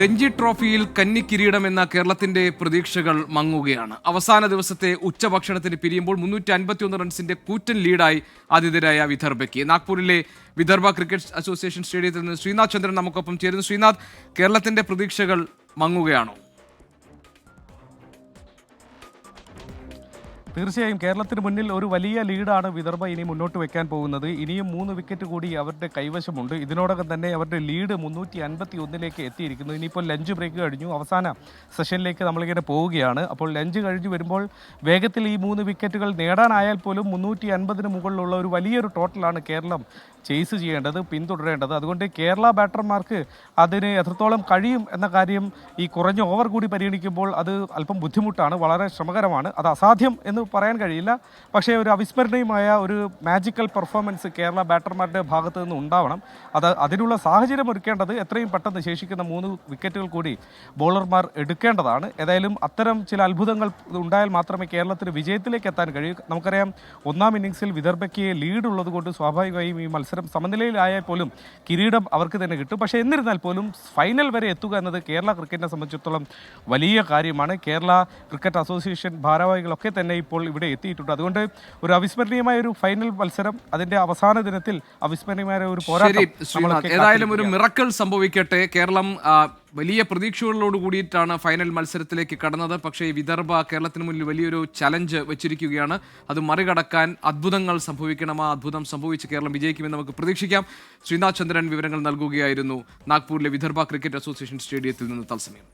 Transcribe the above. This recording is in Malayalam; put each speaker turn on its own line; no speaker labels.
രഞ്ജി ട്രോഫിയിൽ കന്നി കിരീടം എന്ന കേരളത്തിന്റെ പ്രതീക്ഷകൾ മങ്ങുകയാണ്. അവസാന ദിവസത്തെ ഉച്ചഭക്ഷണത്തിന് പിരിയുമ്പോൾ 351 റൺസിന്റെ കൂറ്റൻ ലീഡായി ആതിഥേയരായ വിദർഭയ്ക്ക്. നാഗ്പൂരിലെ വിദർഭ ക്രിക്കറ്റ് അസോസിയേഷൻ സ്റ്റേഡിയത്തിൽ നിന്ന് ശ്രീനാഥ് ചന്ദ്രൻ നമുക്കൊപ്പം ചേരുന്നു. ശ്രീനാഥ്, കേരളത്തിന്റെ പ്രതീക്ഷകൾ മങ്ങുകയാണോ?
തീർച്ചയായും കേരളത്തിന് മുന്നിൽ ഒരു വലിയ ലീഡാണ് വിദർഭ ഇനി മുന്നോട്ട് വെക്കാൻ പോകുന്നത്. ഇനിയും 3 വിക്കറ്റ് കൂടി അവരുടെ കൈവശമുണ്ട്. ഇതിനോടകം തന്നെ അവരുടെ ലീഡ് 351 എത്തിയിരിക്കുന്നു. ഇനിയിപ്പോൾ ലഞ്ച് ബ്രേക്ക് കഴിഞ്ഞു, അവസാന സെഷനിലേക്ക് നമ്മളിങ്ങനെ പോവുകയാണ്. അപ്പോൾ ലഞ്ച് കഴിഞ്ഞ് വരുമ്പോൾ വേഗത്തിൽ ഈ 3 വിക്കറ്റുകൾ നേടാനായാൽ പോലും 350 മുകളിലുള്ള ഒരു വലിയൊരു ടോട്ടലാണ് കേരളം ചേസ് ചെയ്യേണ്ടത്, പിന്തുടരേണ്ടത്. അതുകൊണ്ട് കേരള ബാറ്റർമാർക്ക് അതിന് എത്രത്തോളം കഴിയും എന്ന കാര്യം ഈ കുറഞ്ഞ ഓവർ കൂടി പരിഗണിക്കുമ്പോൾ അത് അല്പം ബുദ്ധിമുട്ടാണ്, വളരെ ശ്രമകരമാണ്. അത് അസാധ്യം എന്ന് പറയാൻ കഴിയില്ല. പക്ഷേ ഒരു അവിസ്മരണീയമായ ഒരു മാജിക്കൽ പെർഫോമൻസ് കേരള ബാറ്റർമാരുടെ ഭാഗത്തു നിന്ന് ഉണ്ടാവണം. അതിനുള്ള സാഹചര്യം ഒരുക്കേണ്ടത് എത്രയും പെട്ടെന്ന് ശേഷിക്കുന്ന 3 വിക്കറ്റുകൾ കൂടി ബോളർമാർ എടുക്കേണ്ടതാണ്. ഏതായാലും അത്തരം ചില അത്ഭുതങ്ങൾ ഉണ്ടായാൽ മാത്രമേ കേരളത്തിന് വിജയത്തിലേക്ക് എത്താൻ കഴിയൂ. നമുക്കറിയാം, ഒന്നാം ഇന്നിംഗ്സിൽ വിദർഭയ്ക്ക് ലീഡ് ഉള്ളത് കൊണ്ട് സ്വാഭാവികമായും ഈ മത്സരം സമനിലയിലായാൽ പോലും കിരീടം അവർക്ക് തന്നെ കിട്ടും. പക്ഷേ എന്നിരുന്നാൽ പോലും ഫൈനൽ വരെ എത്തുക എന്നത് കേരള ക്രിക്കറ്റിനെ സംബന്ധിച്ചിടത്തോളം വലിയ കാര്യമാണ്. കേരള ക്രിക്കറ്റ് അസോസിയേഷൻ ഭാരവാഹികളൊക്കെ തന്നെ ഇപ്പോൾ ഇവിടെ എത്തിയിട്ടുണ്ട്. അതുകൊണ്ട് ഒരു അവിസ്മരണീയമായ ഒരു ഫൈനൽ മത്സരം, അതിന്റെ അവസാന ദിനത്തിൽ അവിസ്മരണീയമായ ഒരു പോരാട്ടം.
ഏതായാലും ഒരു മിറക്കിൾ സംഭവിക്കട്ടെ. കേരളം വലിയ പ്രതീക്ഷകളോട് കൂടിയിട്ടാണ് ഫൈനൽ മത്സരത്തിലേക്ക് കടന്നത്. പക്ഷേ വിദർഭ കേരളത്തിന് മുന്നിൽ വലിയൊരു ചലഞ്ച് വെച്ചിരിക്കുകയാണ്. അത് മറികടക്കാൻ അത്ഭുതങ്ങൾ സംഭവിക്കണം. ആ അത്ഭുതം സംഭവിച്ച് കേരളം വിജയിക്കുമെന്ന് നമുക്ക് പ്രതീക്ഷിക്കാം. ശ്രീനാഥ് ചന്ദ്രൻ വിവരങ്ങൾ നൽകുകയായിരുന്നു നാഗ്പൂരിലെ വിദർഭ ക്രിക്കറ്റ് അസോസിയേഷൻ സ്റ്റേഡിയത്തിൽ നിന്ന് തത്സമയം.